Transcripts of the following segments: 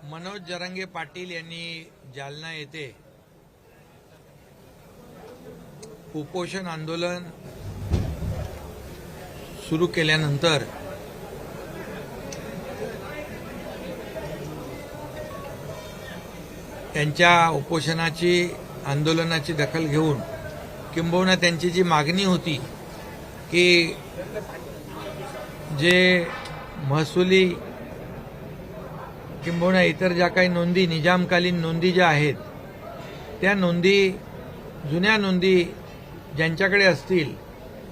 मनोज जरांगे पाटील यांनी जालना येथे उपोषण आंदोलन सुरू केल्यानंतर त्यांच्या उपोषणाची आंदोलनाची दखल घेऊन किंबहुना त्यांची जी मागणी होती की जे महसुली किंबहुना इतर ज्या काही नोंदी निजामकालीन नोंदी ज्या आहेत त्या नोंदी जुन्या नोंदी ज्यांच्याकडे असतील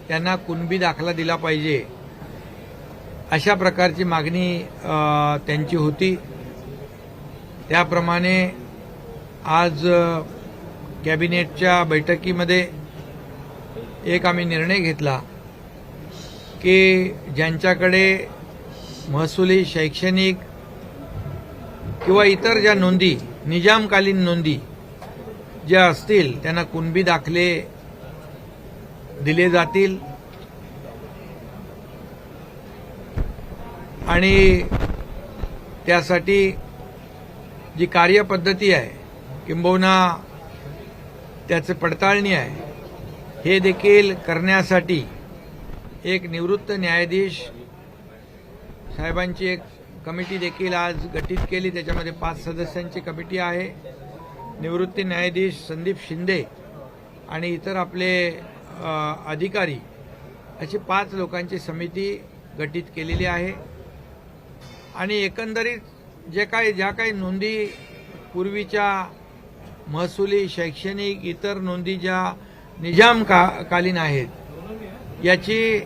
त्यांना कुणबी दाखला दिला पाहिजे अशा प्रकारची मागणी त्यांची होती। त्याप्रमाणे आज कॅबिनेटच्या बैठकीमध्ये एक आम्ही निर्णय घेतला की ज्यांच्याकडे महसुली शैक्षणिक किंवा इतर ज्या नोंदी निजामकालीन नोंदी ज्या असतील त्यांना कुणबी दाखले दिले जातील आणि त्यासाठी जी कार्यपद्धती आहे किंबहुना त्याचे पडताळणी आहे हे देखील करण्यासाठी एक निवृत्त न्यायाधीश साहेबांची एक कमिटी देखील आज गठीत केली। त्याच्यामध्ये 5 सदस्यांची कमिटी आहे। निवृत्त न्यायाधीश संदीप शिंदे आणि इतर आपले अधिकारी अशी 5 लोकांची समिती गठीत केलेली आहे आणि एकंदरीत ज्या काही नोंदी पूर्वीच्या महसुली शैक्षणिक इतर नोंदी ज्या निजामकालीन आहेत याची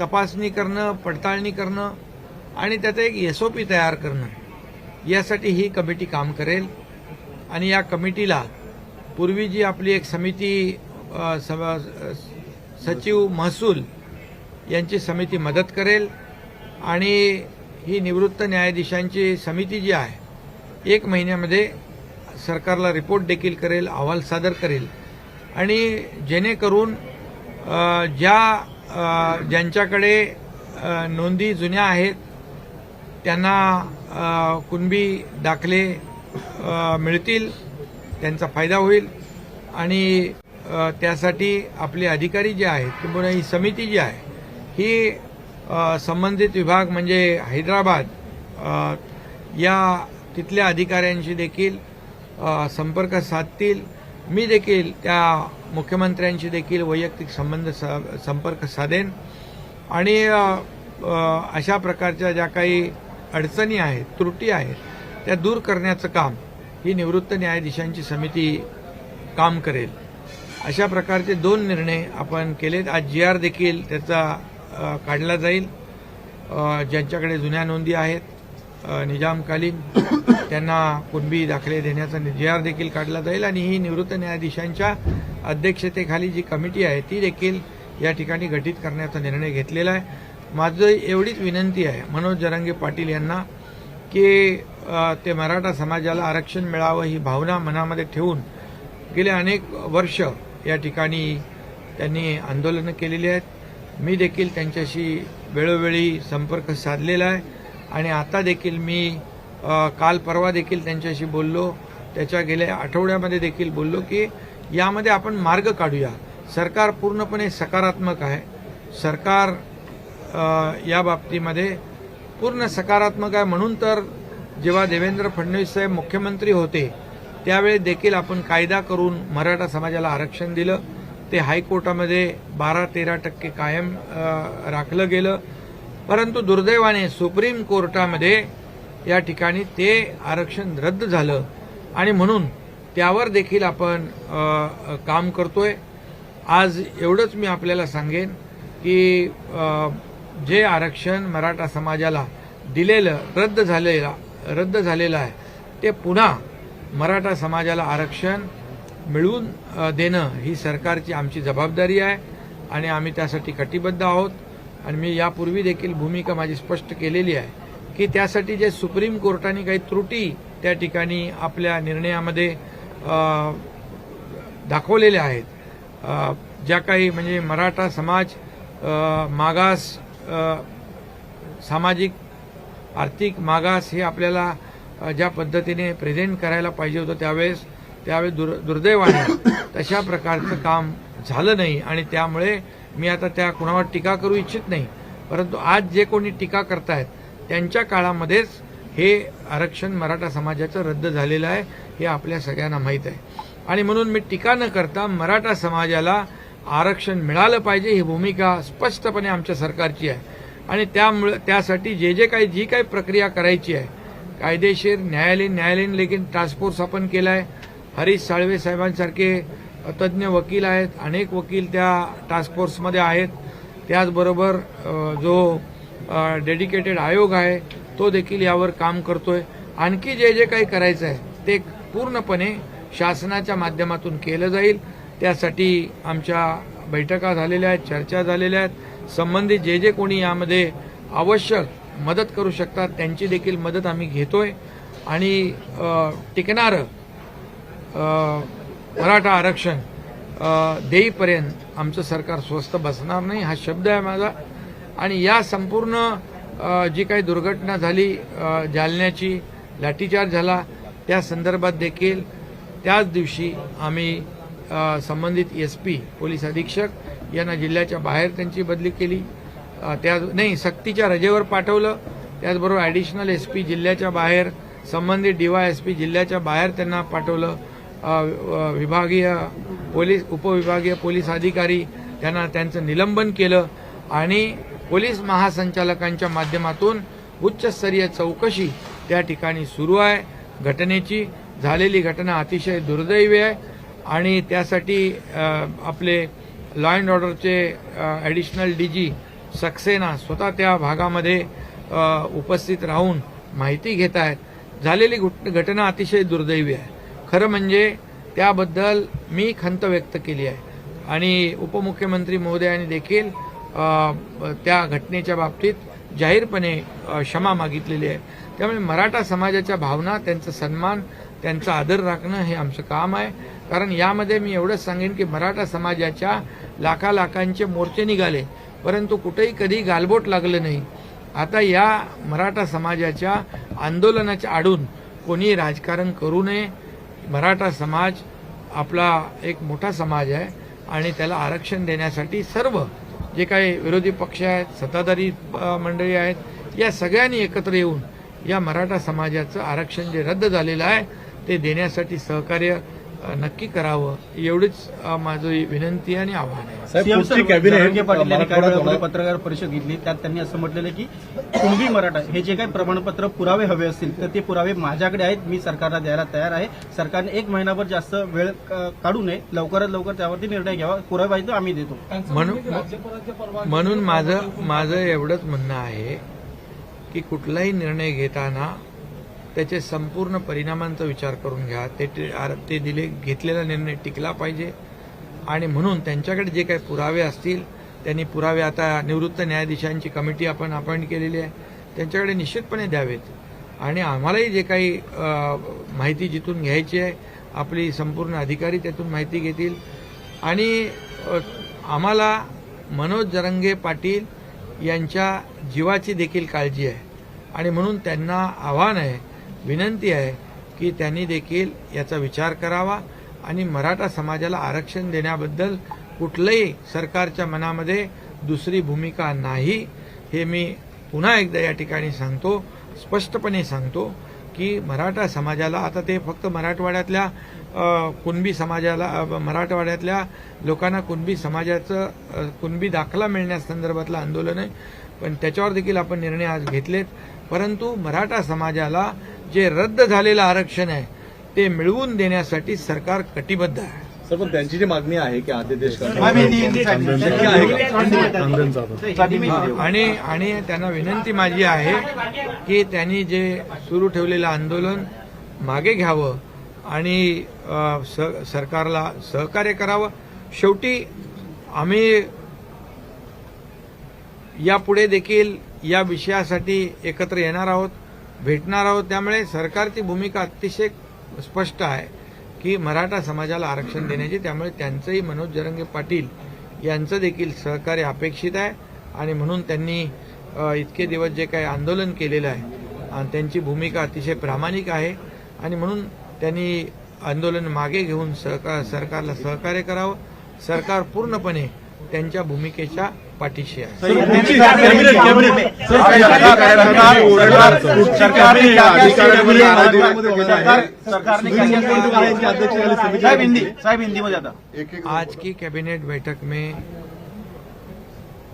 तपासणी करणं पडताळणी करणं आणि त्याचा एक SOP तयार करणं यासाठी ही कमिटी काम करेल आणि या कमिटीला पूर्वी जी आपली एक समिती सचिव महसूल यांची समिती मदत करेल आणि ही निवृत्त न्यायाधीशांची समिती जी आहे 1 महिन्यामध्ये सरकारला रिपोर्ट देखील करेल अहवाल सादर करेल आणि जेणेकरून ज्यांच्याकडे नोंदी जुन्या आहेत त्यांना कुणबी दाखले मिळतील त्यांचा फायदा होईल आणि त्यासाठी आपले अधिकारी जे आहेत किंवा ही समिती जी आहे ही संबंधित विभाग म्हणजे हैदराबाद या तिथल्या अधिकाऱ्यांशी देखील संपर्क साधतील। मी देखील त्या मुख्यमंत्र्यांशी देखील वैयक्तिक संपर्क साधेन आणि अशा प्रकारच्या ज्या काही अडचणी आहेत त्रुटी आहेत त्या दूर करण्याचं काम ही निवृत्त न्यायाधीशांची समिती काम करेल। अशा प्रकारचे 2 निर्णय आपण केलेत। आज GR देखील त्याचा काढला जाईल। ज्यांच्याकडे जुन्या नोंदी आहेत निजामकालीन त्यांना कुणबी दाखले देण्याचा GR देखील काढला जाईल आणि ही निवृत्त न्यायाधीशांच्या अध्यक्षतेखाली जी कमिटी आहे ती देखील या ठिकाणी गठीत करण्याचा निर्णय घेतलेला आहे। माझं एवढीच विनंती आहे मनोज जरांगे पाटील यांना की ते मराठा समाजाला आरक्षण मिळावं ही भावना मनामध्ये ठेवून गेले अनेक वर्ष या ठिकाणी त्यांनी आंदोलनं केलेली आहेत। मी देखील त्यांच्याशी वेळोवेळी संपर्क साधलेला आहे आणि आता देखील मी काल परवा देखील त्यांच्याशी बोललो। त्याच्या गेल्या आठवड्यामध्ये देखील बोललो की यामध्ये आपण मार्ग काढूया। सरकार पूर्णपणे सकारात्मक आहे। सरकार या बाबतीमध्ये पूर्ण सकारात्मक आहे। म्हणून तर जेव्हा देवेंद्र फडणवीस साहेब मुख्यमंत्री होते त्यावेळी देखील आपण कायदा करून मराठा समाजाला आरक्षण दिलं। ते हायकोर्टामध्ये 12-13% कायम राखलं गेलं, परंतु दुर्दैवाने सुप्रीम कोर्टामध्ये या ठिकाणी ते आरक्षण रद्द झालं आणि म्हणून त्यावर देखील आपण काम करतोय। आज एवढंच मी आपल्याला सांगेन की जे आरक्षण मराठा समाजाला दिलेलं रद्द झालेलं आहे ते पुन्हा मराठा समाजाला आरक्षण मिळवून देणं ही सरकारची आमची जबाबदारी आहे आणि आम्ही त्यासाठी कटिबद्ध आहोत। आणि मी यापूर्वी देखील भूमिका माझी स्पष्ट केलेली आहे की त्यासाठी जे सुप्रीम कोर्टाने काही त्रुटी त्या ठिकाणी आपल्या निर्णयामध्ये दाखवलेल्या आहेत, ज्या काही म्हणजे मराठा समाज मागास सामाजिक आर्थिक मागास हे आपल्याला ज्या पद्धतीने प्रेझेंट करायला पाहिजे होतं त्यावेळेस दुर्दैवाने तशा प्रकारचं काम झालं नाही आणि त्यामुळे मी आता त्या कुणावर टीका करू इच्छित नाही, परंतु आज जे कोणी टीका करतायत त्यांच्या काळामध्येच हे आरक्षण मराठा समाजाचं रद्द झालेलं आहे हे आपल्या सगळ्यांना माहीत आहे. आणि म्हणून मी टीका न करता मराठा समाजाला आरक्षण मिळालं पाहिजे ही भूमिका स्पष्टपणे आमच्या सरकारची आहे. आणि त्यासाठी जी काही प्रक्रिया करायची आहे कायदेशीर न्यायालयीन लेखीन टास्क फोर्स आपण केला आहे. हरीश साळवे साहेबांसारखे तज्ज्ञ वकील आहेत, अनेक वकील त्या टास्क फोर्समध्ये आहेत. त्याचबरोबर जो डेडिकेटेड आयोग आहे तो देखील यावर काम करतोय. आणखी जे काही करायचं आहे ते पूर्णपणे शासनाच्या माध्यमातून केलं जाईल. त्यासाठी आमच्या बैठका झालेल्या आहेत, चर्चा झालेल्या आहेत. संबंधित जे कोणी यामध्ये आवश्यक मदत करू शकतात त्यांची देखील मदत आम्ही घेतोय. आणि टिकणारं मराठा आरक्षण देईपर्यंत आमचं सरकार स्वस्थ बसणार नाही हा शब्द आहे माझा. आणि या संपूर्ण जी काही दुर्घटना झाली, जालन्याची लाठीचार्ज झाला, त्या संदर्भात देखील त्याच दिवशी आम्ही संबंधित SP पोलीस अधीक्षक यांना जिल्ह्याच्या बाहेर त्यांची बदली केली, सक्तीच्या रजेवर पाठवलं. त्याचबरोबर ॲडिशनल SP जिल्ह्याच्या बाहेर, संबंधित DYSP जिल्ह्याच्या बाहेर त्यांना पाठवलं. विभागीय पोलीस उपविभागीय पोलीस अधिकारी त्यांना त्यांचं निलंबन केलं. आणि पोलीस महासंचालकांच्या माध्यमातून उच्चस्तरीय चौकशी त्या ठिकाणी सुरू आहे. घटनेची झालेली घटना अतिशय दुर्दैवी आहे आणि त्यासाठी आपले लॉ अँड ऑर्डरचे ॲडिशनल DG सक्सेना स्वतः त्या भागामध्ये उपस्थित राहून माहिती घेत आहेत. झालेली घटना अतिशय दुर्दैवी आहे. खरं म्हणजे त्याबद्दल मी खंत व्यक्त केली आहे आणि उपमुख्यमंत्री महोदयांनी देखील त्या घटनेच्या बाबतीत जाहीरपणे क्षमा मागितलेली आहे. त्यामुळे मराठा समाजाच्या भावना, त्यांचा सन्मान, त्यांचा आदर राखणं हे आमचं काम आहे. कारण यामध्ये मी एवढंच सांगेन की मराठा समाजाच्या लाखांचे मोर्चे निघाले परंतु कुठेही कधी गालबोट लागलं नाही. आता या मराठा समाजाच्या आंदोलनाच्या आडून कोणी राजकारण करू नये. मराठा समाज आपला एक मोठा समाज आहे आणि त्याला आरक्षण देण्यासाठी सर्व जे काही विरोधी पक्ष आहेत, सत्ताधारी मंडळी आहेत, या सगळ्यांनी एकत्र येऊन या मराठा समाजाचं आरक्षण जे रद्द झालेलं आहे ते देण्यासाठी सहकार्य नक्की करावं एवढीच माझी विनंती आणि आव्हान आहे. पाटील यांनी पत्रकार परिषद घेतली, त्यात त्यांनी असं म्हटलेलं की कुणबी मराठा हे जे काही प्रमाणपत्र पुरावे हवे असतील तर ते पुरावे माझ्याकडे आहेत, मी सरकारला द्यायला तयार आहे. सरकारने 1 महिनाभर जास्त वेळ काढू नये, लवकरात लवकर त्यावरती निर्णय घ्यावा. पुरावे पाहिजे आम्ही देतो. म्हणून माझं एवढंच म्हणणं आहे की कुठलाही निर्णय घेताना त्याचे संपूर्ण परिणामांचा विचार करून घ्या. ते घेतलेला निर्णय टिकला पाहिजे आणि म्हणून त्यांच्याकडे जे काही पुरावे असतील त्यांनी पुरावे, आता निवृत्त न्यायाधीशांची कमिटी आपण अपॉइंट केलेली आहे, त्यांच्याकडे निश्चितपणे द्यावेत. आणि आम्हालाही जे काही माहिती जिथून घ्यायची आहे आपली संपूर्ण अधिकारी त्यातून माहिती घेतील. आणि आम्हाला मनोज जरांगे पाटील यांच्या जीवाची देखील काळजी आहे आणि म्हणून त्यांना आव्हान आहे, विनंती आहे की त्यांनी देखील याचा विचार करावा आणि मराठा समाजाला आरक्षण देण्याबद्दल कुठलंही सरकारच्या मनामध्ये दुसरी भूमिका नाही हे मी पुन्हा एकदा या ठिकाणी सांगतो, स्पष्टपणे सांगतो की मराठा समाजाला आता ते फक्त मराठवाड्यातल्या कुणबी समाजाला, मराठवाड्यातल्या लोकांना कुणबी समाजाचं कुणबी दाखला मिळण्यासंदर्भातलं आंदोलन आहे, पण त्याच्यावर देखील आपण निर्णय आज घेतलेत. परंतु मराठा समाजाला जे रद्द झालेलं आरक्षण आहे ते मिळवून देण्यासाठी सरकार कटिबद्ध आहे. सर, पण त्यांची जी मागणी आहे की आदेश आणि त्यांना विनंती माझी आहे की त्यांनी जे सुरू ठेवलेलं आंदोलन मागे घ्यावं आणि सरकारला सहकार्य करावं. शेवटी आम्ही यापुढे देखील या विषयासाठी एकत्र येणार आहोत, भेटणार आहोत. त्यामुळे सरकारची भूमिका अतिशय स्पष्ट आहे की मराठा समाजाला आरक्षण देण्याची. त्यामुळे त्यांचंही मनोज जरांगे पाटील यांचं देखील सहकार्य अपेक्षित आहे आणि म्हणून त्यांनी इतके दिवस जे काही आंदोलन केलेलं आहे आणि त्यांची भूमिका अतिशय प्रामाणिक आहे आणि म्हणून त्यांनी आंदोलन मागे घेऊन सरकारला सहकार्य करावं. सरकार पूर्णपणे त्यांच्या भूमिकेच्या पाठीशी आहे. आज की कैबिनेट बैठक में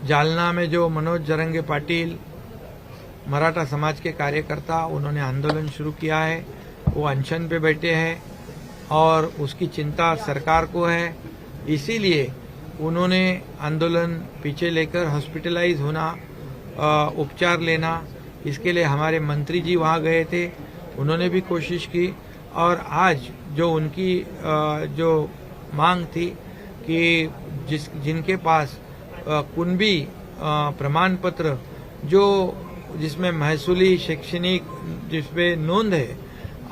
जालना में जो मनोज जरंगे पाटिल मराठा समाज के कार्यकर्ता उन्होंने आंदोलन शुरू किया है, वो अनशन पे बैठे हैं और उसकी चिंता सरकार को है. इसीलिए उन्होंने आंदोलन पीछे लेकर हॉस्पिटलाइज होना, उपचार लेना, इसके लिए हमारे मंत्री जी वहां गए थे, उन्होंने भी कोशिश की. और आज जो उनकी जो मांग थी कि जिनके पास कुनबी प्रमाण पत्र जिसमें महसूली शैक्षणिक जिसपे नोंद है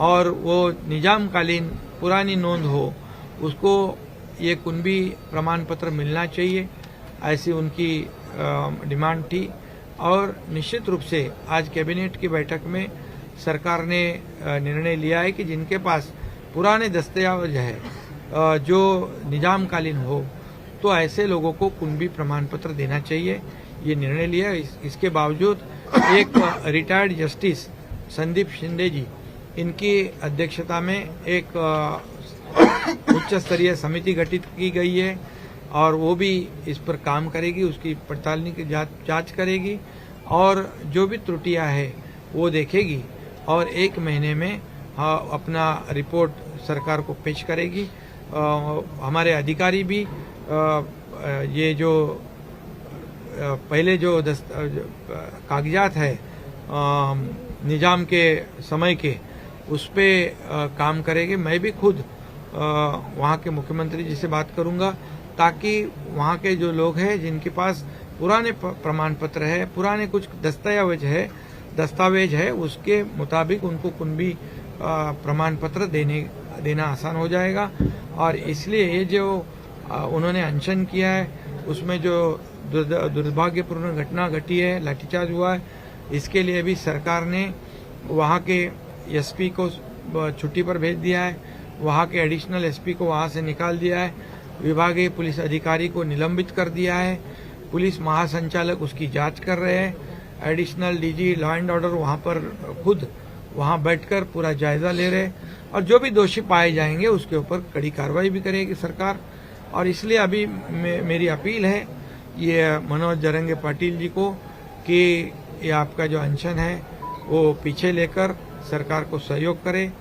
और वो निजामकालीन पुरानी नोंद हो, उसको ये कुनबी प्रमाण पत्र मिलना चाहिए, ऐसी उनकी डिमांड थी. और निश्चित रूप से आज कैबिनेट की बैठक में सरकार ने निर्णय लिया है कि जिनके पास पुराने दस्तावेज है जो निजामकालीन हो, तो ऐसे लोगों को कुनबी प्रमाण पत्र देना चाहिए. ये निर्णय लिया. इसके बावजूद एक रिटायर्ड जस्टिस संदीप शिंदे जी, इनकी अध्यक्षता में एक उच्च स्तरीय समिति गठित की गई है और वो भी इस पर काम करेगी, उसकी पड़ताल की जांच करेगी और जो भी त्रुटियां हैं वो देखेगी और 1 महीने में अपना रिपोर्ट सरकार को पेश करेगी. हमारे अधिकारी भी ये जो पहले जो कागजात है निजाम के समय के, उस पे काम करेंगे. मैं भी खुद वहाँ के मुख्यमंत्री जी से बात करूंगा ताकि वहाँ के जो लोग हैं जिनके पास पुराने प्रमाण पत्र है, पुराने कुछ दस्तावेज है, उसके मुताबिक उनको कुनबी प्रमाण पत्र देना आसान हो जाएगा. और इसलिए ये जो उन्होंने अनशन किया है, उसमें जो दुर्भाग्यपूर्ण घटना घटी है, लाठीचार्ज हुआ है, इसके लिए भी सरकार ने वहाँ के एसपी को छुट्टी पर भेज दिया है, वहाँ के एडिशनल एसपी को वहाँ से निकाल दिया है, विभागीय पुलिस अधिकारी को निलंबित कर दिया है, पुलिस महासंचालक उसकी जांच कर रहे हैं, एडिशनल डीजी लॉ एंड ऑर्डर वहाँ पर खुद वहाँ बैठकर पूरा जायजा ले रहे हैं और जो भी दोषी पाए जाएंगे उसके ऊपर कड़ी कार्रवाई भी करेगी सरकार. और इसलिए अभी मेरी अपील है ये मनोज जरंगे पाटिल जी को कि ये आपका जो अनशन है वो पीछे लेकर सरकार को सहयोग करे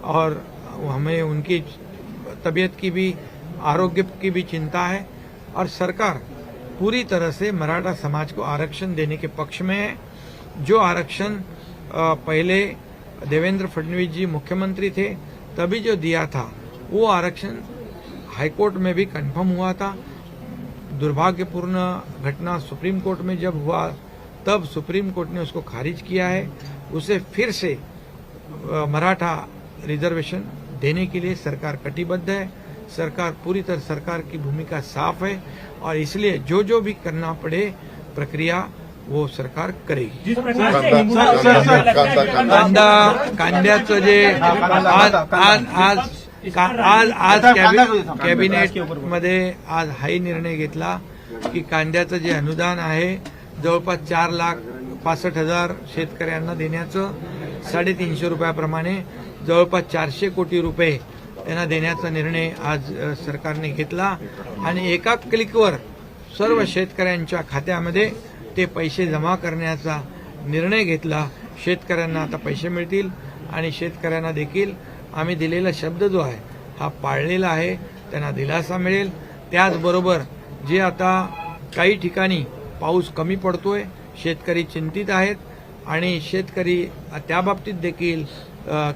और हमें उनकी तबीयत की भी, आरोग्य की भी चिंता है और सरकार पूरी तरह से मराठा समाज को आरक्षण देने के पक्ष में है. जो आरक्षण पहले देवेंद्र फडणवीस जी मुख्यमंत्री थे तभी जो दिया था, वो आरक्षण हाईकोर्ट में भी कंफर्म हुआ था. दुर्भाग्यपूर्ण घटना सुप्रीम कोर्ट में जब हुआ तब सुप्रीम कोर्ट ने उसको खारिज किया है. उसे फिर से मराठा रिजर्वेशन देने के लिए सरकार कटिबद्ध है. सरकार पूरी तरह, सरकार की भूमिका साफ है और इसलिए जो भी करना पड़े प्रक्रिया वो सरकार करेगी. कांद्याचं जे आज कॅबिनेट मध्ये आज हाही निर्णय घेतला की कांद्याचं जे अनुदान आहे जवळपास 4,65,000 शेतकऱ्यांना देण्याचं, 350 रुपयाप्रमाणे जवळपास 400 कोटी रुपये त्यांना देण्याचा निर्णय आज सरकारने घेतला आणि एका क्लिकवर सर्व शेतकऱ्यांच्या खात्यामध्ये ते पैसे जमा करण्याचा निर्णय घेतला. शेतकऱ्यांना आता पैसे मिळतील आणि शेतकऱ्यांना देखील आम्ही दिलेला शब्द जो आहे हा पाळलेला आहे, त्यांना दिलासा मिळेल. त्याचबरोबर जे आता काही ठिकाणी पाऊस कमी पडतोय, शेतकरी चिंतित आहेत आणि शेतकरी त्याबाबतीत देखील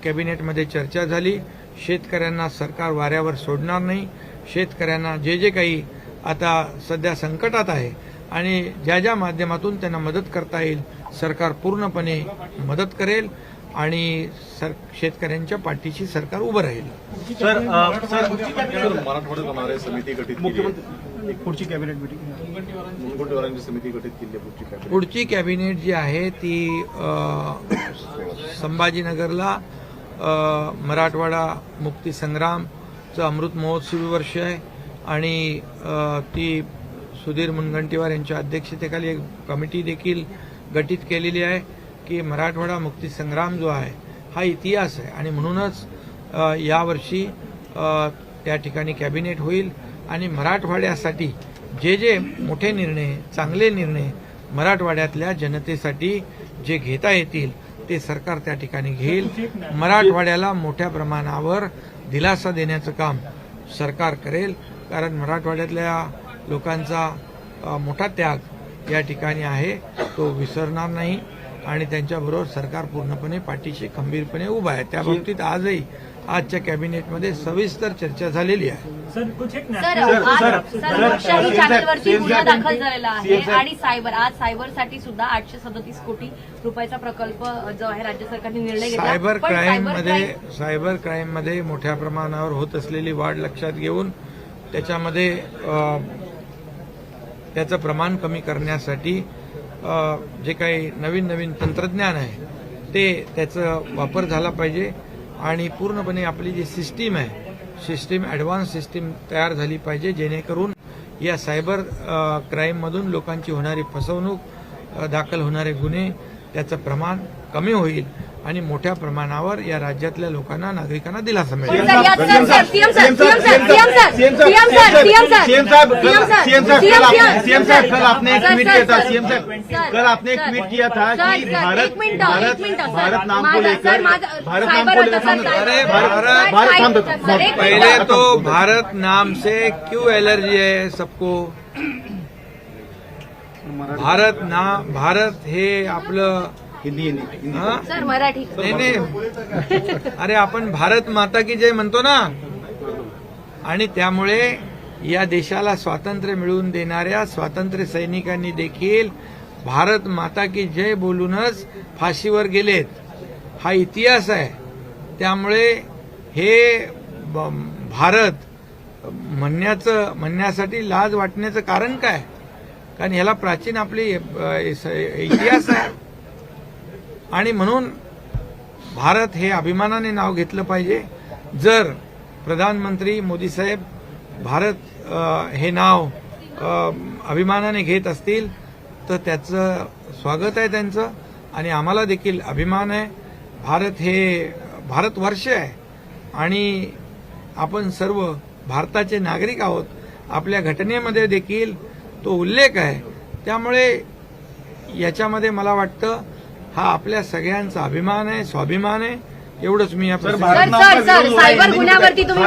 कॅबिनेटमध्ये चर्चा झाली. शेतकऱ्यांना सरकार वाऱ्यावर सोडणार नाही. शेतकऱ्यांना जे काही आता सध्या संकटात आहे आणि ज्या माध्यमातून त्यांना मदत करता येईल सरकार पूर्णपणे मदत करेल आणि शेतकऱ्यांच्या पाठीशी सरकार उभं राहील. मराठवाड्यात होणारे समिती गठीत केली आहे. पुढची कॅबिनेट मिटिंग मुनगंटीवारांची समिती गठीत केली आहे पुढची कॅबिनेट. पुढची कॅबिनेट जी आहे ती संभाजीनगरला मराठवाडा मुक्ती संग्रामचं अमृत महोत्सवी वर्ष आहे आणि ती सुधीर मुनगंटीवार यांच्या अध्यक्षतेखाली एक कमिटी देखील गठीत केलेली आहे की मराठवाडा मुक्ती संग्राम जो आहे हा इतिहास आहे आणि म्हणूनच यावर्षी त्या ठिकाणी कॅबिनेट होईल आणि मराठवाड्यासाठी जे जे मोठे निर्णय चांगले निर्णय मराठवाड्यातल्या जनतेसाठी जे घेता येतील ते सरकार त्या ठिकाणी घेईल. मराठवाड्याला मोठ्या प्रमाणावर दिलासा देण्याचं काम सरकार करेल कारण मराठवाड्यातल्या लोकांचा मोठा त्याग या ठिकाणी आहे तो विसरणार नाही आणि त्यांच्याबरोबर सरकार पूर्णपणे पाठीशी खंबीरपणे उभा आहे. त्या बाबतीत आजच्या कॅबिनेटमध्ये सविस्तर चर्चा झालेली आहे. लोकशाही चॅनलवरती गुन्हा दाखल झालेला आहे आणि सायबरसाठी सुद्धा 837 कोटी रुपयाचा प्रकल्प जो आहे राज्य सरकारने निर्णय घेतला. सायबर क्राईममध्ये मोठ्या प्रमाणावर होत असलेली वाढ लक्षात घेऊन त्याच्यामध्ये त्याचं प्रमाण कमी करण्यासाठी जे काही नवीन तंत्रज्ञान आहे ते त्याचा वापर झाला पाहिजे आणि पूर्णपणे आपली जी सिस्टीम आहे ॲडव्हान्स सिस्टीम तयार झाली पाहिजे जेणेकरून या सायबर क्राईममधून लोकांची होणारी फसवणूक दाखल होणारे गुन्हे त्याचं प्रमाण कमी होईल आणि मोठ्या प्रमाणावर या राज्यातल्या लोकांना नागरिकांना दिलासा मिळेल. कल आपने एक ट्वीट किया था कि भारत नाम को लेकर पहले तो भारत नाम से क्यों एलर्जी है सबको. भारत हे आपलं हिंदी सर मराठी नाही अरे आपण भारत माता की जय म्हणतो ना आणि त्यामुळे या देशाला स्वातंत्र्य मिळवून देणाऱ्या स्वातंत्र्य सैनिकांनी देखील भारत माता की जय बोलूनच फाशीवर गेलेत. हा इतिहास आहे. त्यामुळे हे भारत म्हणण्यासाठी लाज वाटण्याचं कारण काय कारण ह्याला प्राचीन आपली इतिहास आहे आणि म्हणून भारत हे अभिमानाने नाव घेतलं पाहिजे. जर प्रधानमंत्री मोदी साहेब भारत हे नाव अभिमानाने घेत असतील तर त्याचं स्वागत आहे त्यांचं आणि आम्हाला देखील अभिमान आहे. भारत हे भारतवर्ष आहे आणि आपण सर्व भारताचे नागरिक आहोत. आपल्या घटनेमध्ये देखील तो उल्लेख आहे. त्यामुळे याच्यामध्ये मला वाटतं हा आपल्या सगळ्यांचा अभिमान आहे स्वाभिमान आहे. एवढंच मी या सायबर गुन्ह्यावरती तुम्ही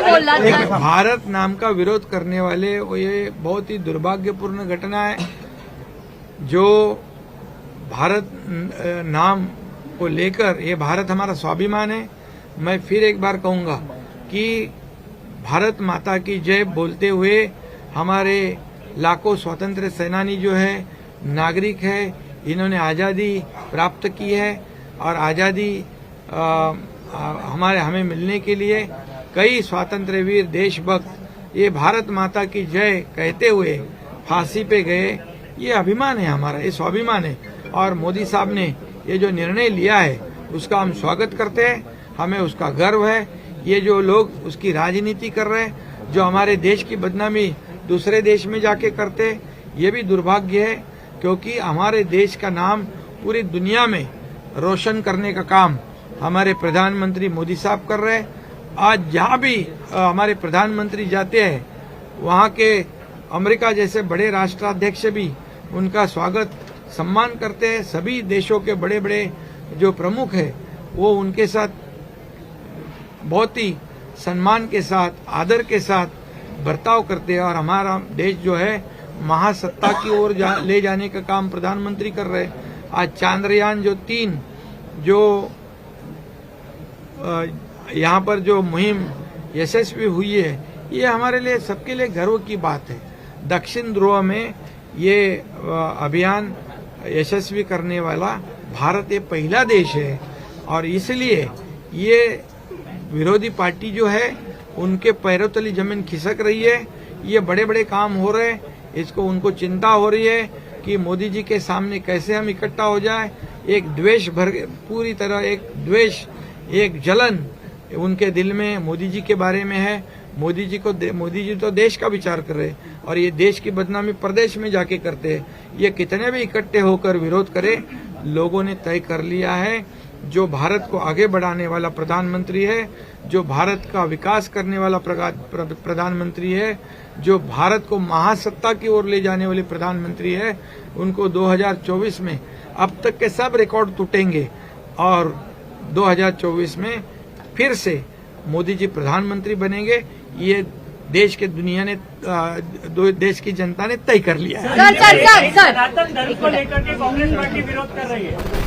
बोललात. भारत नाम का विरोध करने वाले ये बहुत ही दुर्भाग्यपूर्ण घटना है. जो भारत नाम को लेकर ये भारत हमारा स्वाभिमान है. मैं फिर एक बार कहूंगा कि भारत माता की जय बोलते हुए हमारे लाखों स्वतंत्र सेनानी जो है नागरिक है इन्होंने आज़ादी प्राप्त की है और आज़ादी हमें मिलने के लिए कई स्वातंत्र्य वीर देशभक्त ये भारत माता की जय कहते हुए फांसी पे गए. ये अभिमान है हमारा ये स्वाभिमान है और मोदी साहब ने ये जो निर्णय लिया है उसका हम स्वागत करते हैं. हमें उसका गर्व है. ये जो लोग उसकी राजनीति कर रहे हैं जो हमारे देश की बदनामी दूसरे देश में जाके करते ये भी दुर्भाग्य है क्योंकि हमारे देश का नाम पूरी दुनिया में रोशन करने का काम हमारे प्रधानमंत्री मोदी साहब कर रहे हैं. आज जहाँ भी हमारे प्रधानमंत्री जाते हैं वहाँ के अमेरिका जैसे बड़े राष्ट्राध्यक्ष भी उनका स्वागत सम्मान करते हैं. सभी देशों के बड़े बड़े जो प्रमुख हैं वो उनके साथ बहुत ही सम्मान के साथ आदर के साथ बर्ताव करते हैं और हमारा देश जो है महासत्ता की ओर ले जाने का काम प्रधानमंत्री कर रहे हैं. आज चांद्रयान जो 3 जो यहाँ पर जो मुहिम यशस्वी हुई है ये हमारे लिए सबके लिए गर्व की बात है. दक्षिण ध्रुव में ये अभियान यशस्वी करने वाला भारत ये पहला देश है और इसलिए ये विरोधी पार्टी जो है उनके पैरों तली जमीन खिसक रही है। ये बड़े बड़े काम हो रहे हैं, इसको उनको चिंता हो रही है कि मोदी जी के सामने कैसे हम इकट्ठा हो जाए। एक द्वेष पूरी तरह एक द्वेष, एक जलन उनके दिल में मोदी जी के बारे में है। मोदी जी तो देश का विचार कर रहे हैं और ये देश की बदनामी प्रदेश में जाके करते हैं। ये कितने भी इकट्ठे होकर विरोध करें, लोगों ने तय कर लिया है जो भारत को आगे बढ़ाने वाला प्रधानमंत्री है, जो भारत का विकास करने वाला प्रधानमंत्री है, जो भारत को महासत्ता की ओर ले जाने वाले प्रधानमंत्री है, उनको 2024 में अब तक के सब रिकॉर्ड टूटेंगे और 2024 में फिर से मोदी जी प्रधानमंत्री बनेंगे। ये देश के दुनिया ने देश की जनता ने तय कर लिया है। सनातन धर्म को लेकर के कांग्रेस पार्टी विरोध कर रही है।